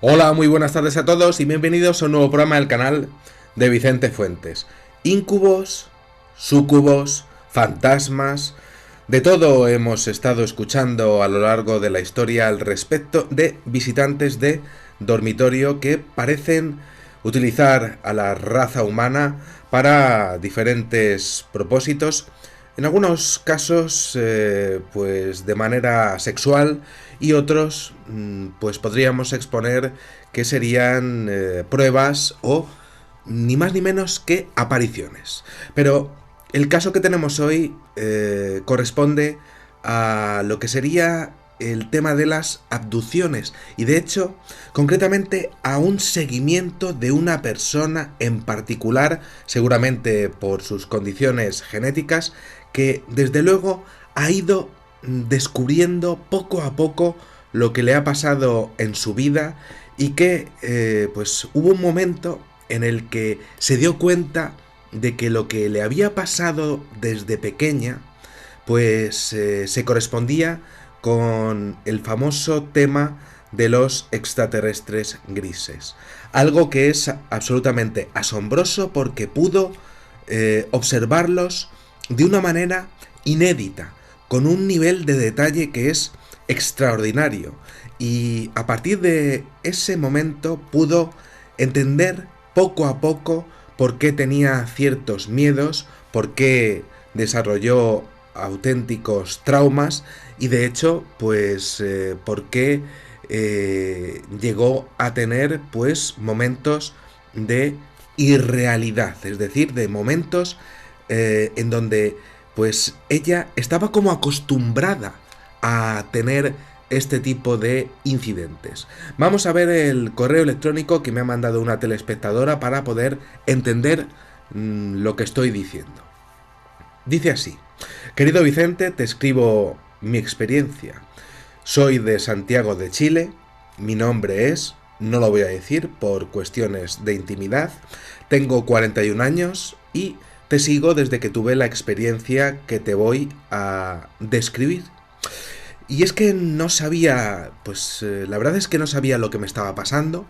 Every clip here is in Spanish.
Hola, muy buenas tardes a todos y bienvenidos a un nuevo programa del canal de Vicente Fuentes. Incubos, súcubos, fantasmas, de todo hemos estado escuchando a lo largo de la historia al respecto de visitantes de dormitorio que parecen utilizar a la raza humana para diferentes propósitos, en algunos casos pues de manera sexual y otros pues podríamos exponer que serían pruebas o ni más ni menos que apariciones. Pero el caso que tenemos hoy corresponde a lo que sería el tema de las abducciones y de hecho concretamente a un seguimiento de una persona en particular, seguramente por sus condiciones genéticas, que desde luego ha ido descubriendo poco a poco lo que le ha pasado en su vida y que pues hubo un momento en el que se dio cuenta de que lo que le había pasado desde pequeña pues se correspondía con el famoso tema de los extraterrestres grises. Algo que es absolutamente asombroso porque pudo observarlos de una manera inédita, con un nivel de detalle que es extraordinario. Y a partir de ese momento pudo entender poco a poco por qué tenía ciertos miedos, por qué desarrolló auténticos traumas y de hecho pues por qué llegó a tener pues momentos de irrealidad, es decir, de momentos en donde pues ella estaba como acostumbrada a tener este tipo de incidentes. Vamos a ver el correo electrónico que me ha mandado una telespectadora para poder entender lo que estoy diciendo. Dice así: querido Vicente, te escribo mi experiencia. Soy de Santiago de Chile, mi nombre es, no lo voy a decir por cuestiones de intimidad, tengo 41 años y te sigo desde que tuve la experiencia que te voy a describir. Y es que no sabía, pues la verdad es que no sabía lo que me estaba pasando.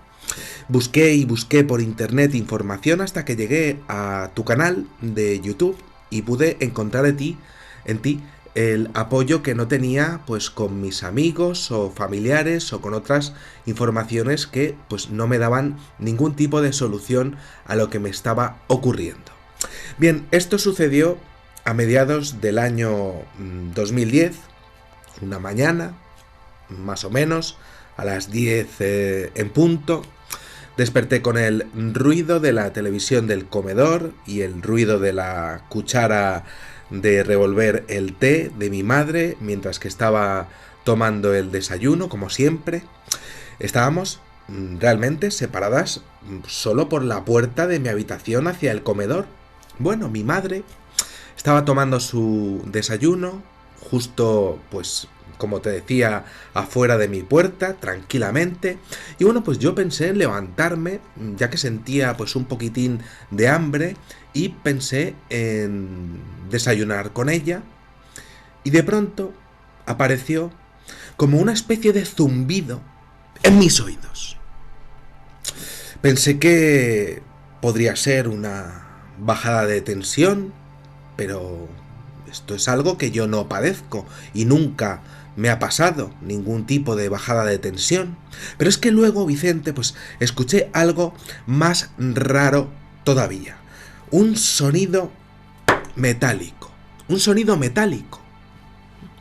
Busqué y busqué por internet información hasta que llegué a tu canal de YouTube y pude encontrar en ti el apoyo que no tenía pues con mis amigos o familiares o con otras informaciones que pues no me daban ningún tipo de solución a lo que me estaba ocurriendo. Bien, esto sucedió a mediados del año 2010, una mañana, más o menos, a las 10 en punto. Desperté con el ruido de la televisión del comedor y el ruido de la cuchara de revolver el té de mi madre mientras que estaba tomando el desayuno, como siempre. Estábamos realmente separadas solo por la puerta de mi habitación hacia el comedor. Bueno, mi madre estaba tomando su desayuno justo, pues, como te decía, afuera de mi puerta, tranquilamente. Y bueno, pues yo pensé en levantarme, ya que sentía pues un poquitín de hambre, y pensé en desayunar con ella. Y de pronto apareció como una especie de zumbido en mis oídos. Pensé que podría ser una bajada de tensión, pero esto es algo que yo no padezco y nunca me ha pasado ningún tipo de bajada de tensión. Pero es que luego, Vicente, pues escuché algo más raro todavía. Un sonido metálico. Un sonido metálico.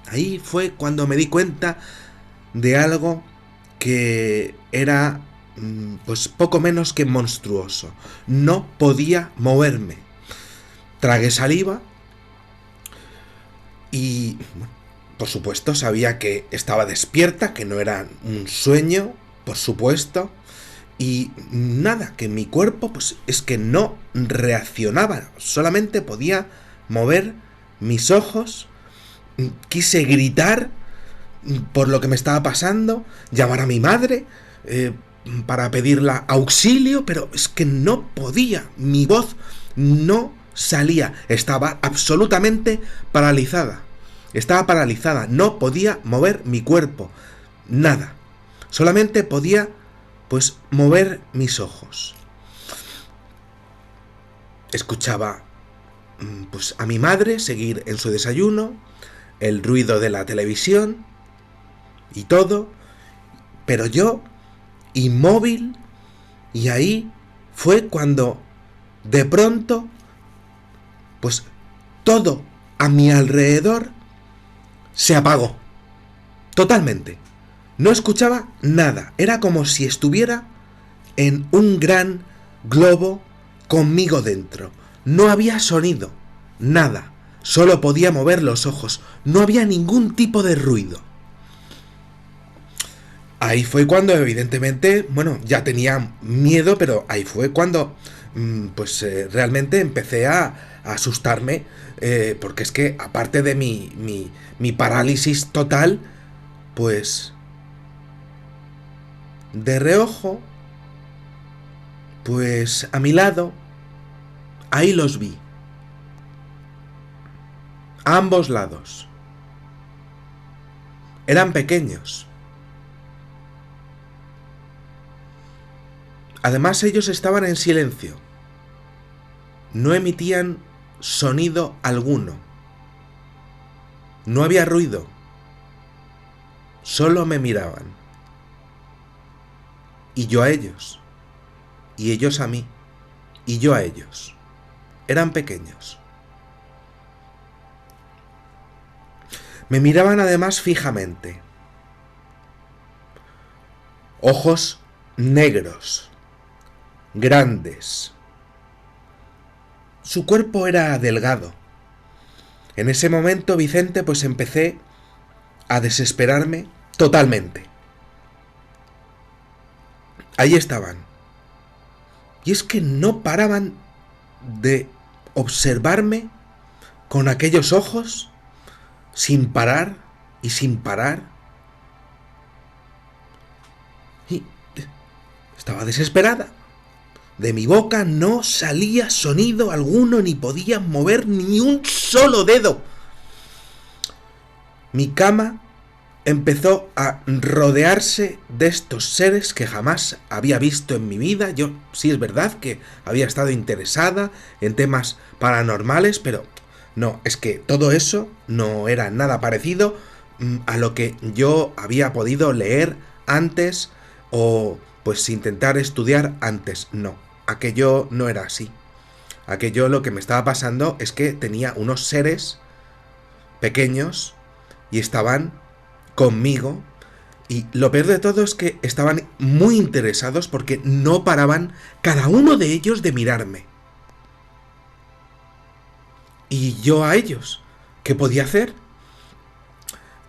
Ahí fue cuando me di cuenta de algo que era pues poco menos que monstruoso. No podía moverme. Tragué saliva y por supuesto sabía que estaba despierta, que no era un sueño, por supuesto. Y nada, que mi cuerpo pues es que no reaccionaba, solamente podía mover mis ojos. Quise gritar por lo que me estaba pasando, llamar a mi madre para pedirle auxilio, pero es que no podía, mi voz no salía, estaba absolutamente paralizada. Estaba paralizada, no podía mover mi cuerpo, nada. Solamente podía pues mover mis ojos. Escuchaba pues a mi madre seguir en su desayuno, el ruido de la televisión y todo, pero yo inmóvil, y ahí fue cuando de pronto pues todo a mi alrededor se apagó totalmente. No escuchaba nada, era como si estuviera en un gran globo conmigo dentro. No había sonido, nada, solo podía mover los ojos, no había ningún tipo de ruido. Ahí fue cuando, evidentemente, bueno, ya tenía miedo, pero ahí fue cuando realmente empecé a asustarme, porque es que aparte de mi parálisis total, pues de reojo, pues a mi lado, ahí los vi, a ambos lados. Eran pequeños. Además, ellos estaban en silencio. No emitían sonido alguno. No había ruido. Solo me miraban. Y yo a ellos. Y ellos a mí. Y yo a ellos. Eran pequeños. Me miraban además fijamente. Ojos negros. Grandes. Su cuerpo era delgado. En ese momento, Vicente, pues empecé a desesperarme totalmente. Ahí estaban. Y es que no paraban de observarme con aquellos ojos, sin parar y sin parar. Y estaba desesperada. De mi boca no salía sonido alguno, ni podía mover ni un solo dedo. Mi cama empezó a rodearse de estos seres que jamás había visto en mi vida. Yo sí es verdad que había estado interesada en temas paranormales, pero no, es que todo eso no era nada parecido a lo que yo había podido leer antes o pues intentar estudiar antes. No, aquello no era así. Aquello lo que me estaba pasando es que tenía unos seres pequeños y estaban conmigo, y lo peor de todo es que estaban muy interesados porque no paraban cada uno de ellos de mirarme. Y yo a ellos, ¿qué podía hacer?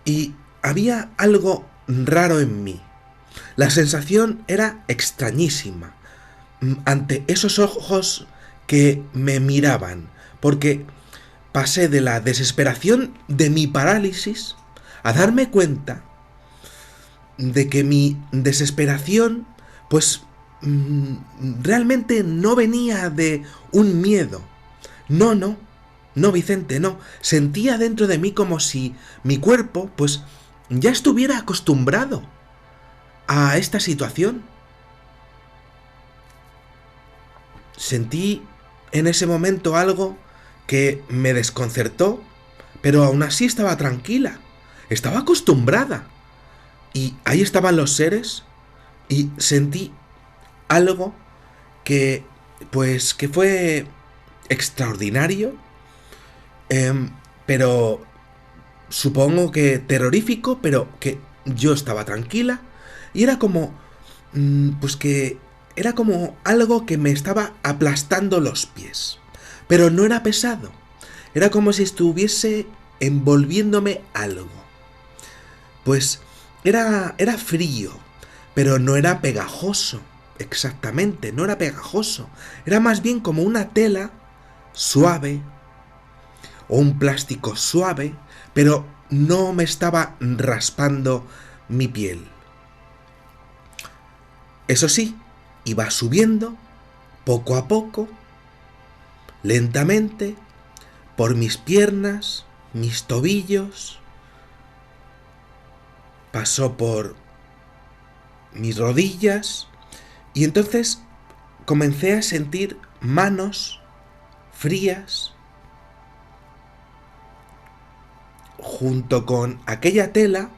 Y había algo raro en mí. La sensación era extrañísima ante esos ojos que me miraban, porque pasé de la desesperación de mi parálisis a darme cuenta de que mi desesperación, pues, realmente no venía de un miedo. No, no, no, Vicente, no. Sentía dentro de mí como si mi cuerpo, pues, ya estuviera acostumbrado a esta situación. Sentí en ese momento algo que me desconcertó, pero aún así estaba tranquila. Estaba acostumbrada. Y ahí estaban los seres y sentí algo que, pues, que fue extraordinario, pero supongo que terrorífico, pero que yo estaba tranquila y era como, pues que era como algo que me estaba aplastando los pies, pero no era pesado, era como si estuviese envolviéndome algo. Pues era frío, pero no era pegajoso, exactamente, no era pegajoso. Era más bien como una tela suave o un plástico suave, pero no me estaba raspando mi piel. Eso sí, iba subiendo poco a poco, lentamente, por mis piernas, mis tobillos. Pasó por mis rodillas Y entonces comencé a sentir manos frías junto con aquella tela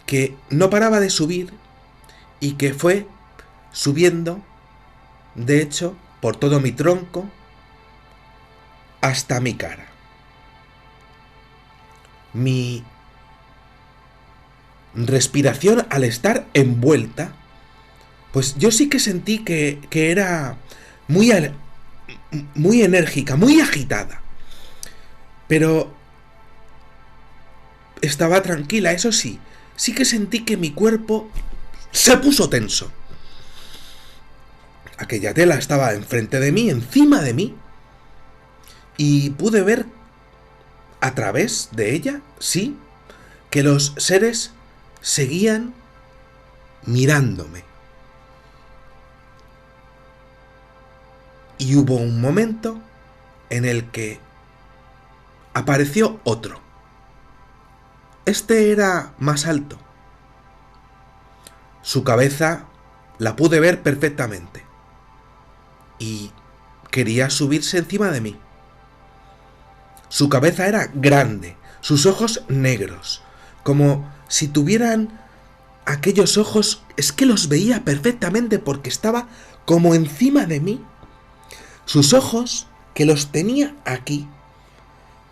que no paraba de subir y que fue subiendo, de hecho, por todo mi tronco hasta mi cara. Mi respiración, al estar envuelta, pues yo sí que sentí que era muy enérgica, muy agitada. Pero estaba tranquila, eso sí. Sí que sentí que mi cuerpo se puso tenso. Aquella tela estaba enfrente de mí, encima de mí, y pude ver a través de ella, sí, que los seres seguían mirándome. Y hubo un momento en el que apareció otro. Este era más alto. Su cabeza la pude ver perfectamente. Y quería subirse encima de mí. Su cabeza era grande, sus ojos negros, como si tuvieran aquellos ojos, es que los veía perfectamente porque estaba como encima de mí. Sus ojos, que los tenía aquí,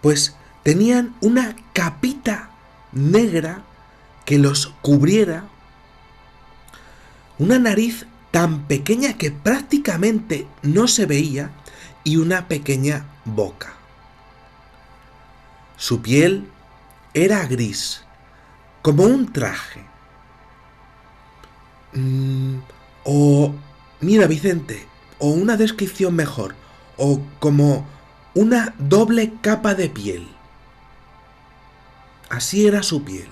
pues tenían una capita negra que los cubriera, una nariz tan pequeña que prácticamente no se veía y una pequeña boca. Su piel era gris, como un traje. O, mira Vicente, o una descripción mejor, o como una doble capa de piel. Así era su piel.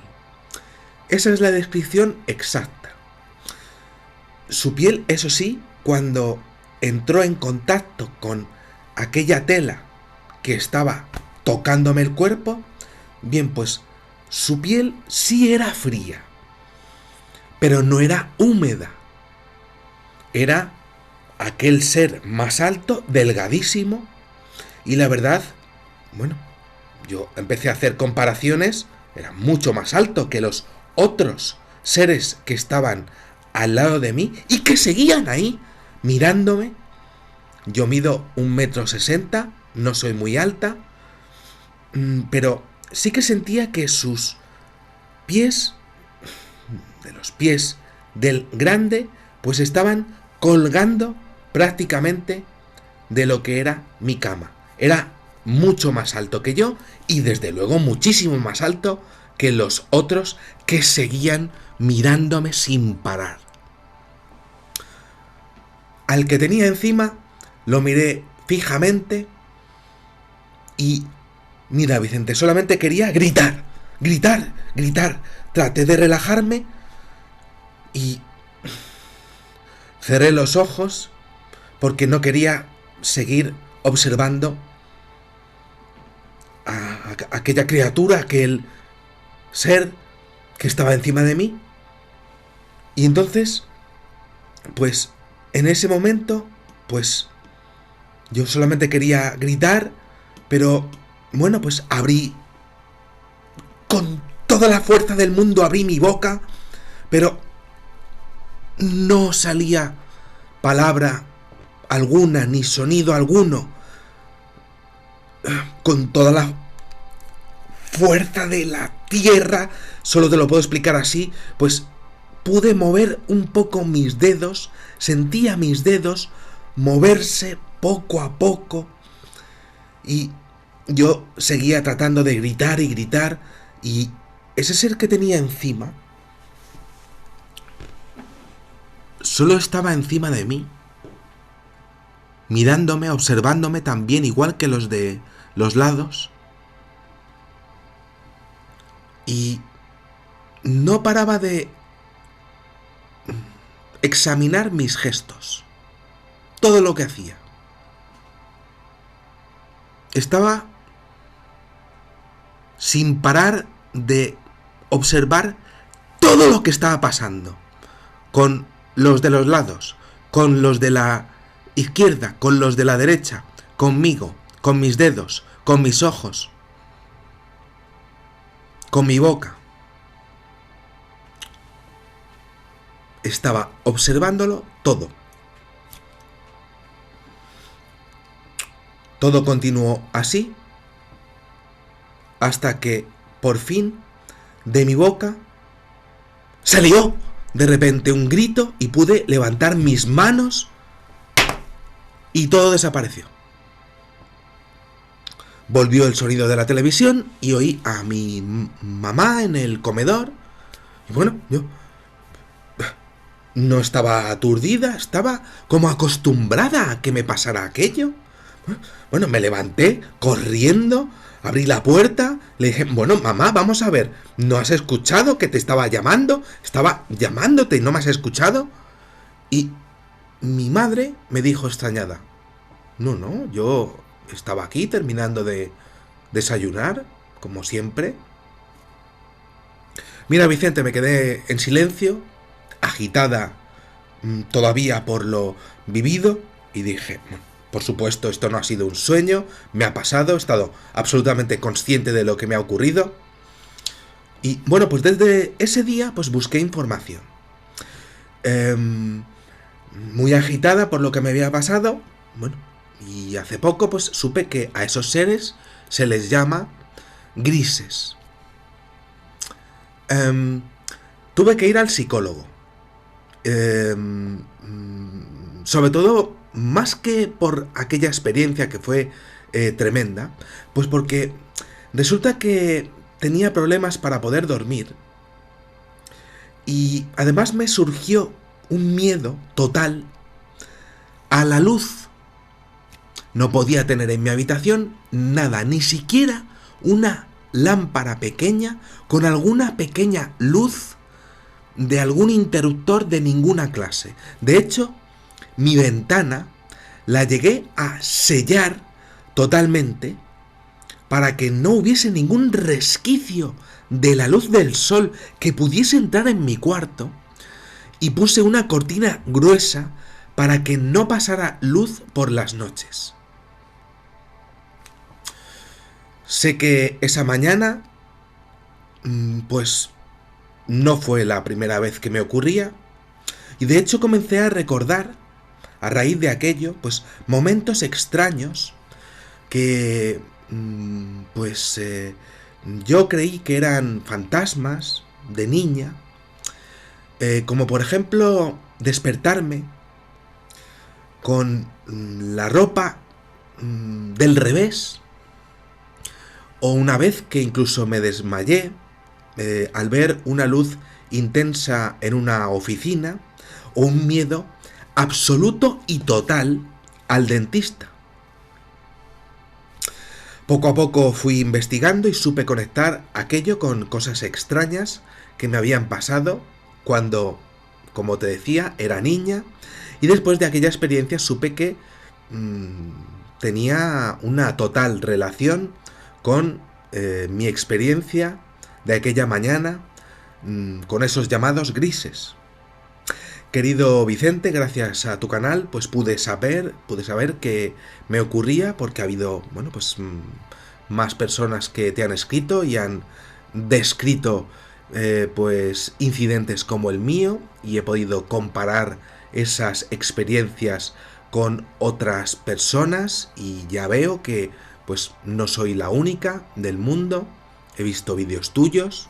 Esa es la descripción exacta. Su piel, eso sí, cuando entró en contacto con aquella tela que estaba tocándome el cuerpo, bien, pues su piel sí era fría, pero no era húmeda. Era aquel ser más alto, delgadísimo, y la verdad, bueno, yo empecé a hacer comparaciones, era mucho más alto que los otros seres que estaban al lado de mí y que seguían ahí mirándome. Yo mido 1,60 m, no soy muy alta, pero sí que sentía que sus pies, de los pies del grande, pues estaban colgando prácticamente de lo que era mi cama. Era mucho más alto que yo y desde luego muchísimo más alto que los otros que seguían mirándome sin parar. Al que tenía encima lo miré fijamente y, mira Vicente, solamente quería gritar, gritar, gritar. Traté de relajarme y cerré los ojos porque no quería seguir observando a aquella criatura, aquel ser que estaba encima de mí. Y entonces, pues, en ese momento, pues, yo solamente quería gritar, pero, bueno, pues abrí, con toda la fuerza del mundo abrí mi boca, pero no salía palabra alguna, ni sonido alguno. Con toda la fuerza de la tierra, solo te lo puedo explicar así, pues pude mover un poco mis dedos, sentía mis dedos moverse poco a poco y yo seguía tratando de gritar y gritar y ese ser que tenía encima solo estaba encima de mí, mirándome, observándome también, igual que los de los lados, y no paraba de examinar mis gestos, todo lo que hacía. Estaba sin parar de observar todo lo que estaba pasando. con los de los lados, con los de la izquierda, con los de la derecha, conmigo, con mis dedos, con mis ojos, con mi boca. Estaba observándolo todo. Todo continuó así hasta que, por fin, de mi boca salió de repente un grito y pude levantar mis manos y todo desapareció. Volvió el sonido de la televisión y oí a mi mamá en el comedor. Y bueno, yo no estaba aturdida, estaba como acostumbrada a que me pasara aquello. Bueno, me levanté corriendo, abrí la puerta, le dije, bueno, mamá, vamos a ver, ¿no has escuchado que te estaba llamando? Estaba llamándote y no me has escuchado. Y mi madre me dijo extrañada, no, yo estaba aquí terminando de desayunar, como siempre. Mira, Vicente, me quedé en silencio, agitada todavía por lo vivido, y dije, por supuesto, esto no ha sido un sueño, me ha pasado, he estado absolutamente consciente de lo que me ha ocurrido. Y bueno, pues desde ese día pues busqué información. Muy agitada por lo que me había pasado, bueno, y hace poco pues supe que a esos seres se les llama grises. Tuve que ir al psicólogo. Sobre todo, más que por aquella experiencia que fue tremenda, pues porque resulta que tenía problemas para poder dormir. Y además me surgió un miedo total a la luz. No podía tener en mi habitación nada, ni siquiera una lámpara pequeña con alguna pequeña luz de algún interruptor de ninguna clase. De hecho, mi ventana la llegué a sellar totalmente para que no hubiese ningún resquicio de la luz del sol que pudiese entrar en mi cuarto, y puse una cortina gruesa para que no pasara luz por las noches. Sé que esa mañana, pues no fue la primera vez que me ocurría, y de hecho comencé a recordar, a raíz de aquello, pues momentos extraños que, yo creí que eran fantasmas de niña, como por ejemplo despertarme con la ropa del revés, o una vez que incluso me desmayé al ver una luz intensa en una oficina, o un miedo absoluto y total al dentista. Poco a poco fui investigando y supe conectar aquello con cosas extrañas que me habían pasado cuando, como te decía, era niña, y después de aquella experiencia supe que tenía una total relación con mi experiencia de aquella mañana, con esos llamados grises. Querido Vicente, gracias a tu canal, pues pude saber que me ocurría, porque ha habido, bueno, pues más personas que te han escrito y han descrito pues incidentes como el mío, y he podido comparar esas experiencias con otras personas, y ya veo que pues no soy la única del mundo. He visto vídeos tuyos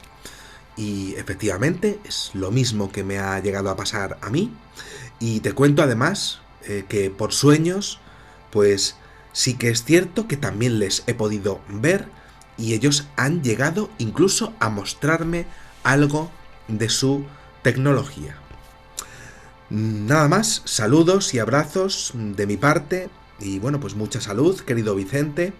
y efectivamente es lo mismo que me ha llegado a pasar a mí. Y te cuento además que por sueños, pues sí que es cierto que también les he podido ver, y ellos han llegado incluso a mostrarme algo de su tecnología. Nada más, saludos y abrazos de mi parte, y bueno, pues mucha salud, querido Vicente.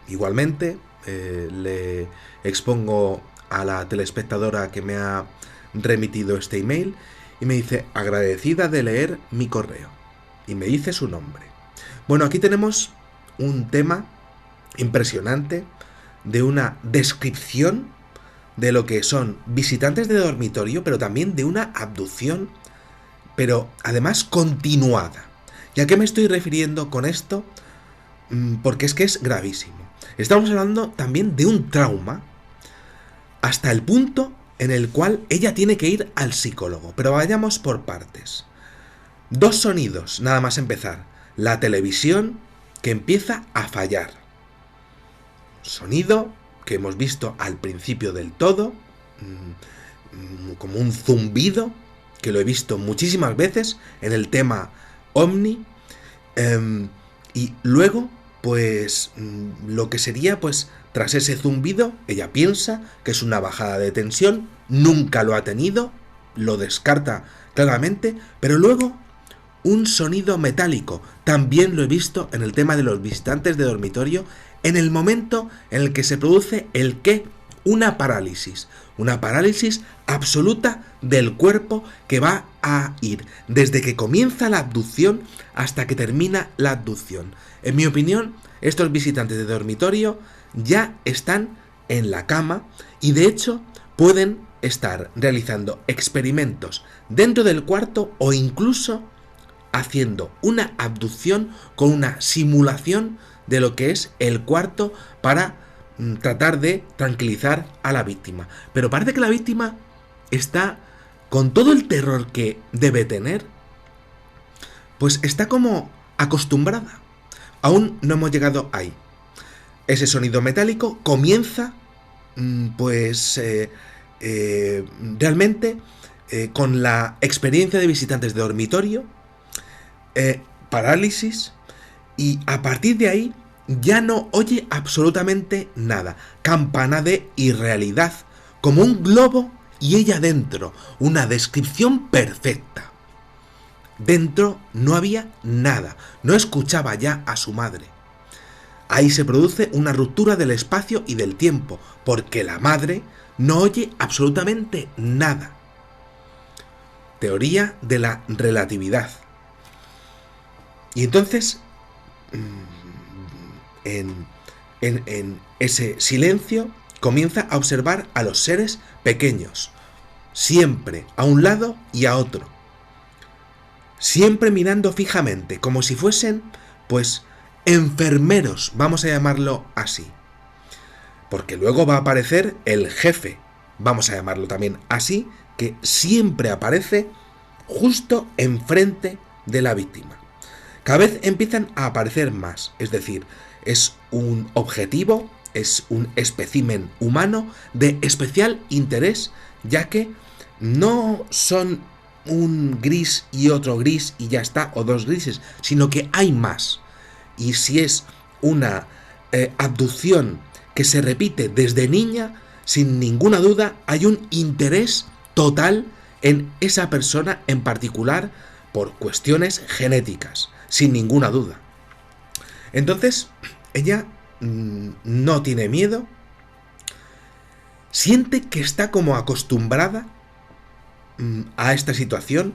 Igualmente, le expongo a la telespectadora que me ha remitido este email, y me dice, agradecida de leer mi correo, y me dice su nombre. Bueno, aquí tenemos un tema impresionante, de una descripción de lo que son visitantes de dormitorio, pero también de una abducción, pero además continuada. ¿Y a qué me estoy refiriendo con esto? Porque es que es gravísimo. Estamos hablando también de un trauma hasta el punto en el cual ella tiene que ir al psicólogo. Pero vayamos por partes. Dos sonidos, nada más empezar. La televisión, que empieza a fallar. Sonido que hemos visto al principio del todo, como un zumbido, que lo he visto muchísimas veces en el tema Omni. Y luego, pues, lo que sería, pues, tras ese zumbido, ella piensa que es una bajada de tensión, nunca lo ha tenido, lo descarta claramente, pero luego un sonido metálico. También lo he visto en el tema de los visitantes de dormitorio, en el momento en el que se produce el qué, una parálisis absoluta del cuerpo que va a ir desde que comienza la abducción hasta que termina la abducción. En mi opinión, estos visitantes de dormitorio ya están en la cama y de hecho pueden estar realizando experimentos dentro del cuarto o incluso haciendo una abducción con una simulación de lo que es el cuarto para tratar de tranquilizar a la víctima. Pero parece que la víctima está, con todo el terror que debe tener, pues está como acostumbrada. Aún no hemos llegado ahí. Ese sonido metálico comienza, realmente con la experiencia de visitantes de dormitorio, parálisis, y a partir de ahí ya no oye absolutamente nada. Campana de irrealidad, como un globo y ella dentro. Una descripción perfecta. Dentro no había nada, no escuchaba ya a su madre. Ahí se produce una ruptura del espacio y del tiempo, porque la madre no oye absolutamente nada. Teoría de la relatividad. Y entonces, en ese silencio, comienza a observar a los seres pequeños, siempre a un lado y a otro, siempre mirando fijamente, como si fuesen, pues, enfermeros, vamos a llamarlo así. Porque luego va a aparecer el jefe, vamos a llamarlo también así, que siempre aparece justo enfrente de la víctima. Cada vez empiezan a aparecer más, es decir, es un objetivo, es un espécimen humano de especial interés, ya que no son un gris y otro gris y ya está, o dos grises, sino que hay más. Y si es una abducción que se repite desde niña, sin ninguna duda hay un interés total en esa persona en particular por cuestiones genéticas, sin ninguna duda. Entonces, ella no tiene miedo, siente que está como acostumbrada a esta situación,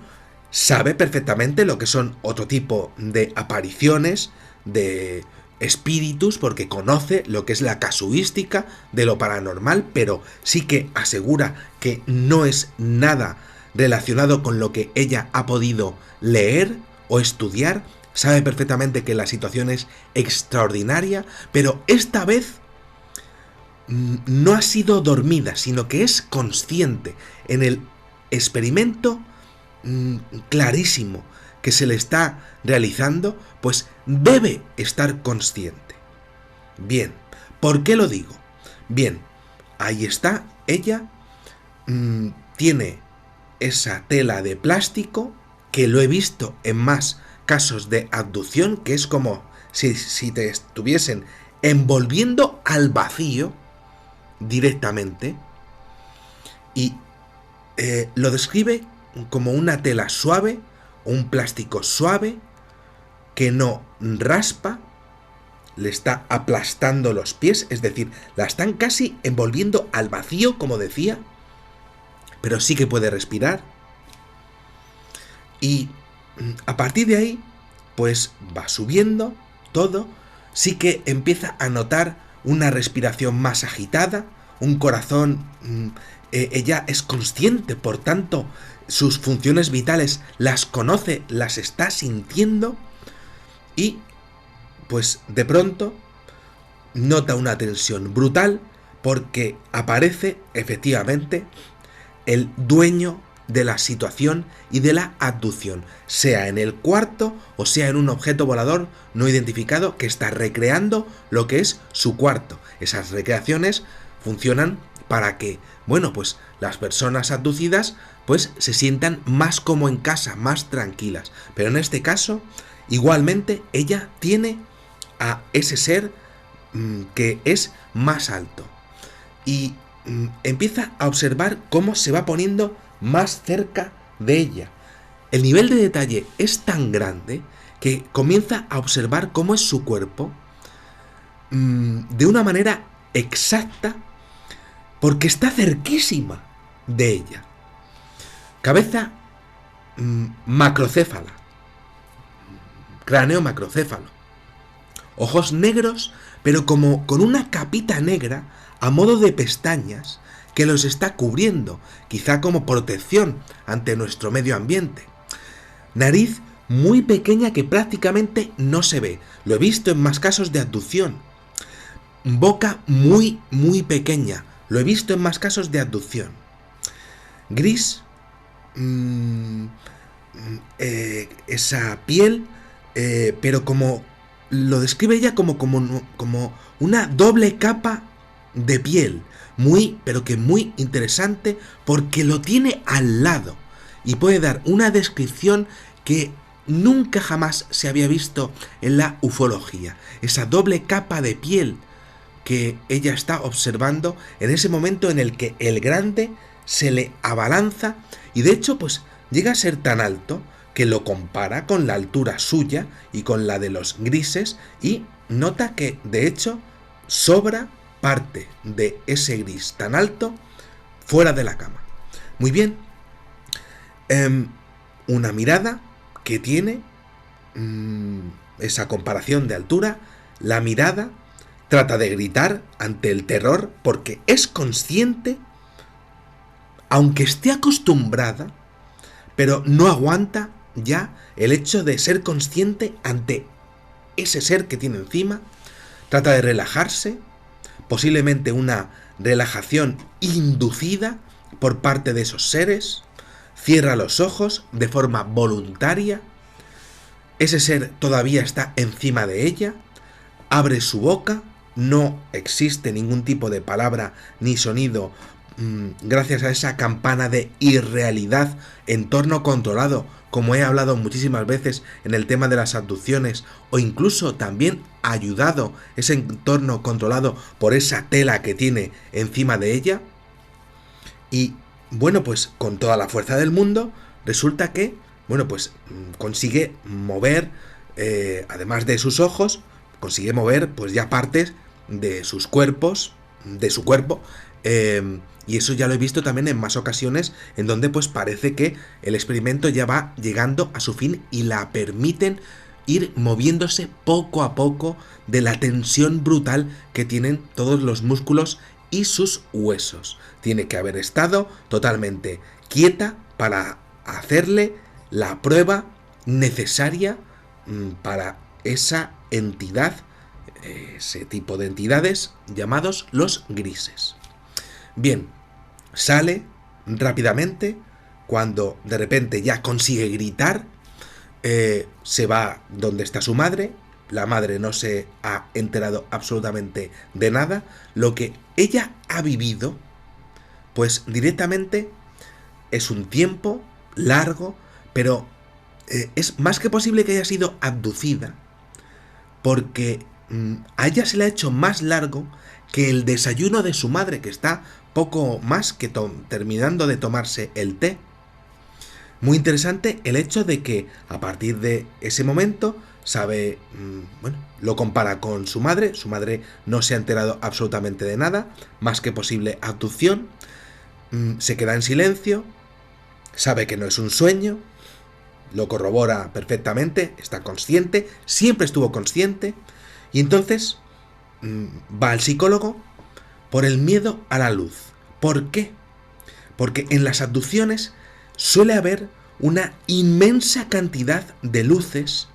sabe perfectamente lo que son otro tipo de apariciones, de espíritus, porque conoce lo que es la casuística de lo paranormal, pero sí que asegura que no es nada relacionado con lo que ella ha podido leer o estudiar. Sabe perfectamente que la situación es extraordinaria, pero esta vez no ha sido dormida, sino que es consciente. En el experimento clarísimo que se le está realizando, pues debe estar consciente. Bien, ¿por qué lo digo? Bien, ahí está, ella tiene esa tela de plástico, que lo he visto en más casos de abducción, que es como si te estuviesen envolviendo al vacío directamente, y lo describe como una tela suave, un plástico suave, que no raspa, le está aplastando los pies, es decir, la están casi envolviendo al vacío, como decía, pero sí que puede respirar. Y a partir de ahí, pues va subiendo todo, sí que empieza a notar una respiración más agitada, un corazón, ella es consciente, por tanto, sus funciones vitales las conoce, las está sintiendo y, pues, de pronto nota una tensión brutal porque aparece, efectivamente, el dueño de la situación y de la abducción, sea en el cuarto o sea en un objeto volador no identificado que está recreando lo que es su cuarto. Esas recreaciones funcionan para que, bueno, pues las personas abducidas pues se sientan más como en casa, más tranquilas. Pero en este caso, igualmente, ella tiene a ese ser que es más alto y empieza a observar cómo se va poniendo más cerca de ella. El nivel de detalle es tan grande que comienza a observar cómo es su cuerpo de una manera exacta porque está cerquísima de ella. Cabeza macrocéfala, cráneo macrocéfalo, ojos negros pero como con una capita negra a modo de pestañas que los está cubriendo, quizá como protección ante nuestro medio ambiente. Nariz muy pequeña que prácticamente no se ve, lo he visto en más casos de abducción. Boca muy pequeña, lo he visto en más casos de abducción. Gris, esa piel, pero como lo describe ella como una doble capa de piel, pero que muy interesante porque lo tiene al lado y puede dar una descripción que nunca jamás se había visto en la ufología. Esa doble capa de piel que ella está observando en ese momento en el que el grande se le abalanza y de hecho pues llega a ser tan alto que lo compara con la altura suya y con la de los grises y nota que de hecho sobra parte de ese gris tan alto fuera de la cama. Muy bien, una mirada que tiene esa comparación de altura, la mirada trata de gritar ante el terror porque es consciente, aunque esté acostumbrada, pero no aguanta ya el hecho de ser consciente ante ese ser que tiene encima, trata de relajarse, posiblemente una relajación inducida por parte de esos seres, cierra los ojos de forma voluntaria, ese ser todavía está encima de ella, abre su boca, no existe ningún tipo de palabra ni sonido gracias a esa campana de irrealidad, entorno controlado, como he hablado muchísimas veces en el tema de las abducciones, o incluso también ayudado ese entorno controlado por esa tela que tiene encima de ella. Y bueno, pues con toda la fuerza del mundo, resulta que, bueno, pues consigue mover, además de sus ojos, consigue mover pues ya partes de sus cuerpos, de su cuerpo, y eso ya lo he visto también en más ocasiones en donde pues parece que el experimento ya va llegando a su fin y la permiten ir moviéndose poco a poco de la tensión brutal que tienen todos los músculos y sus huesos. Tiene que haber estado totalmente quieta para hacerle la prueba necesaria para esa entidad, ese tipo de entidades llamados los grises. Bien, sale rápidamente cuando de repente ya consigue gritar, se va donde está su madre, la madre no se ha enterado absolutamente de nada, lo que ella ha vivido, pues directamente es un tiempo largo, pero es más que posible que haya sido abducida, porque a ella se le ha hecho más largo que el desayuno de su madre, que está poco más que terminando de tomarse el té. Muy interesante el hecho de que a partir de ese momento sabe, bueno, lo compara con su madre no se ha enterado absolutamente de nada, más que posible abducción, se queda en silencio, sabe que no es un sueño, lo corrobora perfectamente, está consciente, siempre estuvo consciente, y entonces va al psicólogo por el miedo a la luz. ¿Por qué? Porque en las abducciones suele haber una inmensa cantidad de luces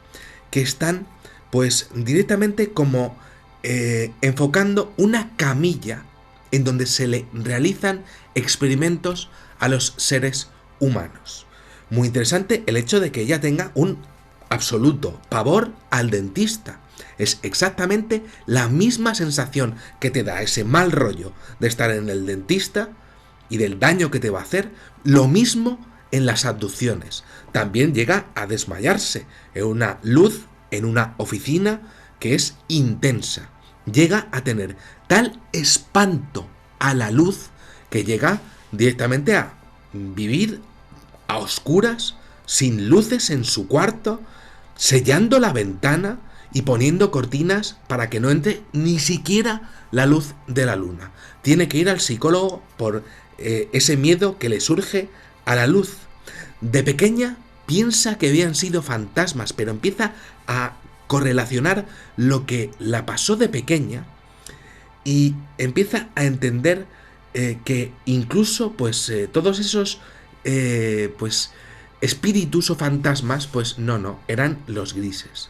que están pues directamente como enfocando una camilla en donde se le realizan experimentos a los seres humanos. Muy interesante el hecho de que ella tenga un absoluto pavor al dentista. Es exactamente la misma sensación que te da ese mal rollo de estar en el dentista y del daño que te va a hacer, lo mismo en las abducciones. También llega a desmayarse en una luz, en una oficina que es intensa. Llega a tener tal espanto a la luz que llega directamente a vivir a oscuras, sin luces en su cuarto, sellando la ventana y poniendo cortinas para que no entre ni siquiera la luz de la luna. Tiene que ir al psicólogo por ese miedo que le surge a la luz. De pequeña piensa que habían sido fantasmas, pero empieza a correlacionar lo que la pasó de pequeña y empieza a entender que incluso pues todos esos pues espíritus o fantasmas pues no, eran los grises.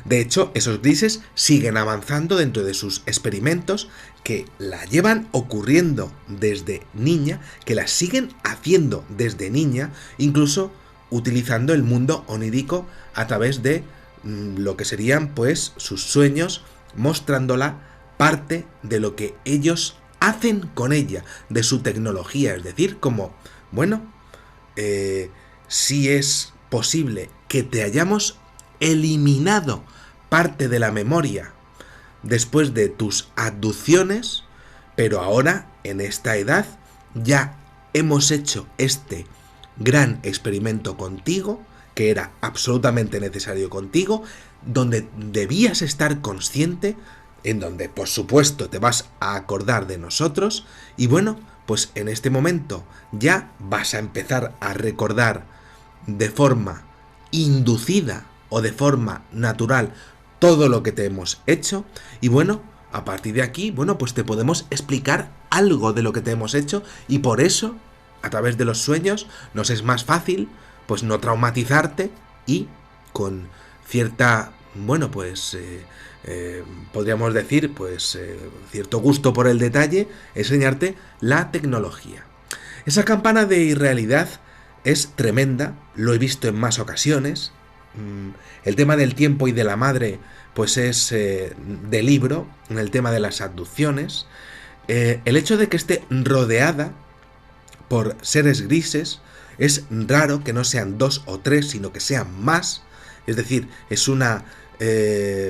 De hecho, esos grises siguen avanzando dentro de sus experimentos que la llevan ocurriendo desde niña, que la siguen haciendo desde niña, incluso utilizando el mundo onírico a través de lo que serían pues sus sueños, mostrándola parte de lo que ellos hacen con ella, de su tecnología, es decir, como, bueno, si es posible que te hayamos eliminado parte de la memoria después de tus abducciones, pero ahora, en esta edad, ya hemos hecho este gran experimento contigo, que era absolutamente necesario contigo, donde debías estar consciente, en donde por supuesto te vas a acordar de nosotros, y bueno, pues en este momento ya vas a empezar a recordar de forma inducida o de forma natural todo lo que te hemos hecho, y bueno, a partir de aquí, bueno, pues te podemos explicar algo de lo que te hemos hecho, y por eso, a través de los sueños, nos es más fácil pues no traumatizarte y con cierta, bueno, pues podríamos decir, pues cierto gusto por el detalle, enseñarte la tecnología. Esa campana de irrealidad es tremenda, lo he visto en más ocasiones. El tema del tiempo y de la madre, pues es de libro, en el tema de las abducciones. El hecho de que esté rodeada por seres grises, es raro que no sean 2 o 3, sino que sean más. Es decir, es una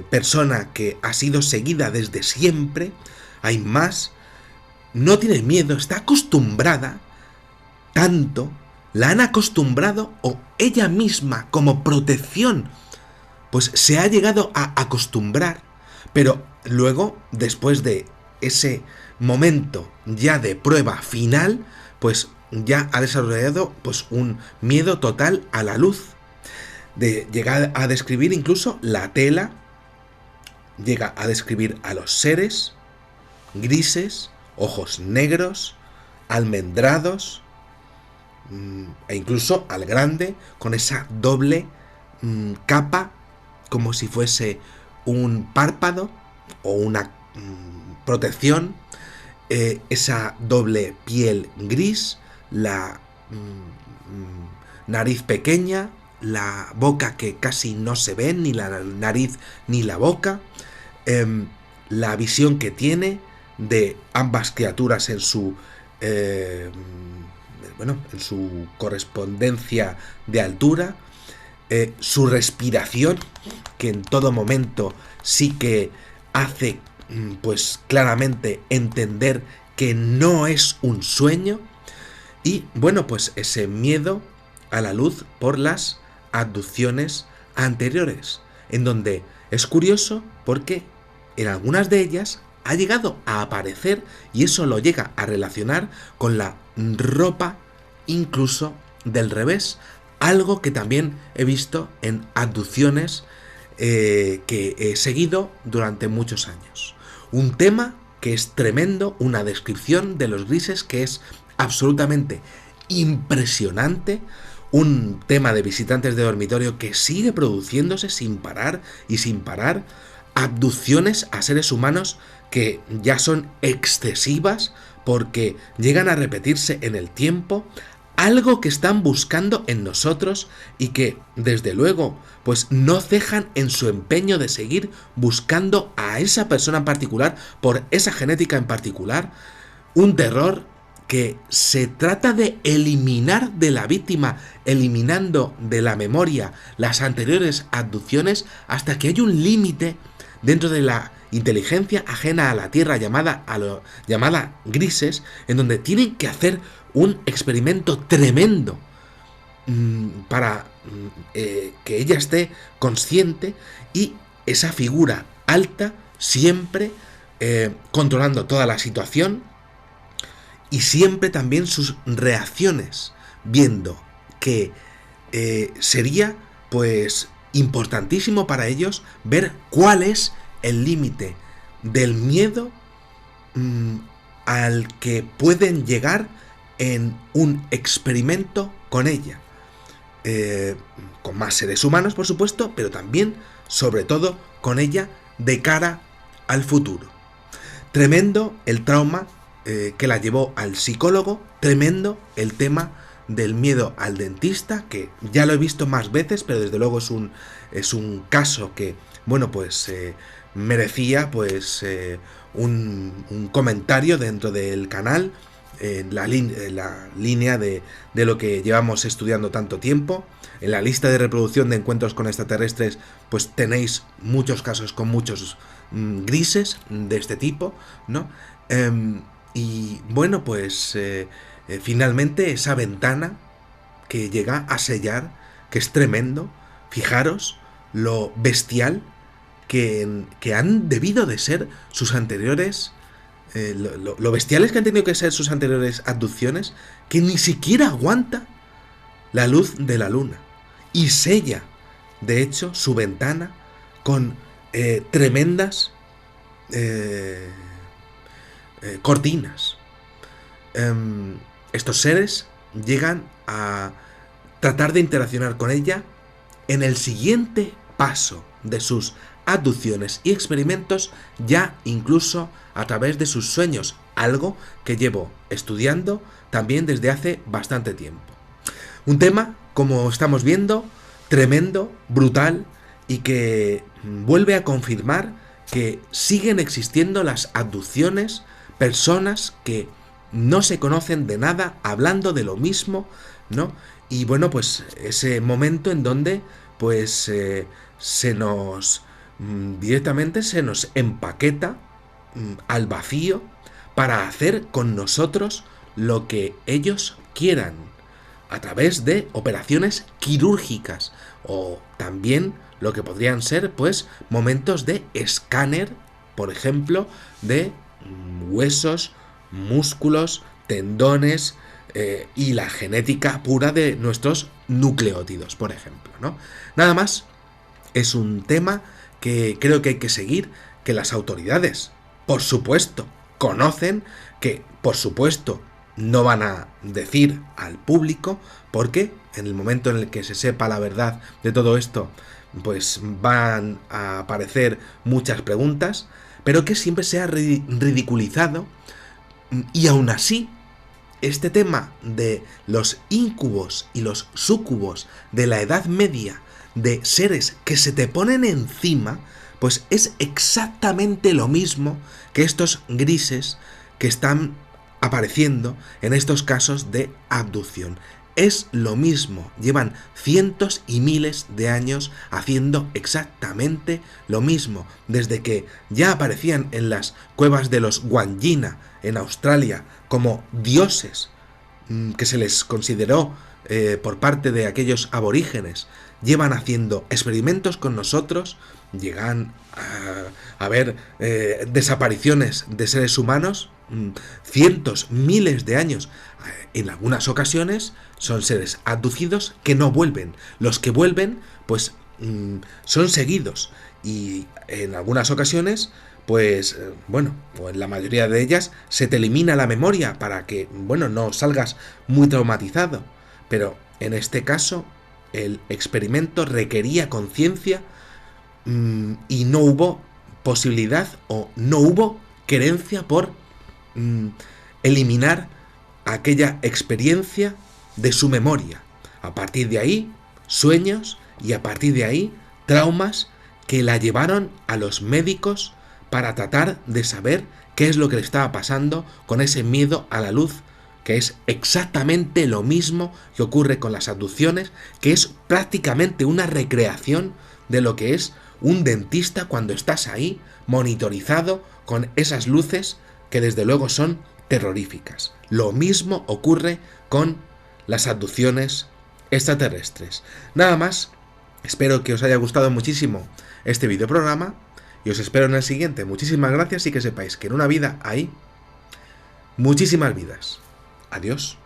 persona que ha sido seguida desde siempre, hay más, no tiene miedo, está acostumbrada, tanto, la han acostumbrado, o ella misma como protección, pues se ha llegado a acostumbrar, pero luego, después de ese momento ya de prueba final, pues ya ha desarrollado pues un miedo total a la luz. De llegar a describir incluso la tela, llega a describir a los seres grises, ojos negros, almendrados, e incluso al grande con esa doble capa, como si fuese un párpado o una protección, esa doble piel gris, la nariz pequeña, la boca que casi no se ve, ni la nariz ni la boca, la visión que tiene de ambas criaturas en su en su correspondencia de altura, su respiración, que en todo momento sí que hace pues claramente entender que no es un sueño, y bueno, pues ese miedo a la luz por las abducciones anteriores, en donde es curioso porque en algunas de ellas ha llegado a aparecer, y eso lo llega a relacionar con la ropa incluso del revés, algo que también he visto en abducciones que he seguido durante muchos años. Un tema que es tremendo, una descripción de los grises que es absolutamente impresionante, un tema de visitantes de dormitorio que sigue produciéndose sin parar y sin parar, abducciones a seres humanos que ya son excesivas porque llegan a repetirse en el tiempo, algo que están buscando en nosotros y que, desde luego, pues no cejan en su empeño de seguir buscando a esa persona en particular, por esa genética en particular, un terror que se trata de eliminar de la víctima, eliminando de la memoria las anteriores abducciones hasta que hay un límite dentro de la inteligencia ajena a la Tierra llamada grises, en donde tienen que hacer un experimento tremendo para que ella esté consciente y esa figura alta siempre controlando toda la situación y siempre también sus reacciones, viendo que sería pues importantísimo para ellos ver cuál es el límite del miedo al que pueden llegar en un experimento con ella, con más seres humanos por supuesto, pero también sobre todo con ella de cara al futuro. Tremendo el trauma que la llevó al psicólogo, tremendo el tema del miedo al dentista, que ya lo he visto más veces, pero desde luego es un caso que, bueno, pues merecía pues un comentario dentro del canal, en la línea de lo que llevamos estudiando tanto tiempo. En la lista de reproducción de encuentros con extraterrestres pues tenéis muchos casos con muchos grises de este tipo, ¿no? Y bueno, pues finalmente esa ventana que llega a sellar, que es tremendo. Fijaros lo bestial que han debido de ser sus anteriores, lo bestiales que han tenido que ser sus anteriores abducciones, que ni siquiera aguanta la luz de la luna y sella, de hecho, su ventana con tremendas cortinas. Estos seres llegan a tratar de interaccionar con ella en el siguiente paso de sus abducciones y experimentos, ya incluso a través de sus sueños, algo que llevo estudiando también desde hace bastante tiempo. Un tema, como estamos viendo, tremendo, brutal y que vuelve a confirmar que siguen existiendo las abducciones, personas que no se conocen de nada, hablando de lo mismo, ¿no? Y bueno, pues ese momento en donde pues directamente se nos empaqueta al vacío para hacer con nosotros lo que ellos quieran, a través de operaciones quirúrgicas o también lo que podrían ser pues momentos de escáner, por ejemplo, de huesos, músculos, tendones y la genética pura de nuestros nucleótidos, por ejemplo, ¿no? Nada más, es un tema que creo que hay que seguir, que las autoridades, por supuesto, conocen, que por supuesto no van a decir al público, porque en el momento en el que se sepa la verdad de todo esto, pues van a aparecer muchas preguntas, pero que siempre se ha ridiculizado. Y aún así, este tema de los íncubos y los súcubos de la Edad Media, de seres que se te ponen encima, pues es exactamente lo mismo que estos grises que están apareciendo en estos casos de abducción. Es lo mismo, llevan cientos y miles de años haciendo exactamente lo mismo, desde que ya aparecían en las cuevas de los Wandjina en Australia como dioses que se les consideró por parte de aquellos aborígenes. Llevan haciendo experimentos con nosotros, llegan a ver desapariciones de seres humanos, cientos, miles de años. En algunas ocasiones son seres abducidos que no vuelven. Los que vuelven, pues son seguidos. Y en algunas ocasiones, pues bueno, o en la mayoría de ellas se te elimina la memoria para que, bueno, no salgas muy traumatizado. Pero en este caso, el experimento requería conciencia, y no hubo posibilidad o no hubo querencia por mm, eliminar aquella experiencia de su memoria. A partir de ahí, sueños, y a partir de ahí, traumas que la llevaron a los médicos para tratar de saber qué es lo que le estaba pasando con ese miedo a la luz, que es exactamente lo mismo que ocurre con las abducciones, que es prácticamente una recreación de lo que es un dentista cuando estás ahí monitorizado con esas luces que desde luego son terroríficas. Lo mismo ocurre con las abducciones extraterrestres. Nada más, espero que os haya gustado muchísimo este videoprograma y os espero en el siguiente. Muchísimas gracias y que sepáis que en una vida hay muchísimas vidas. Adiós.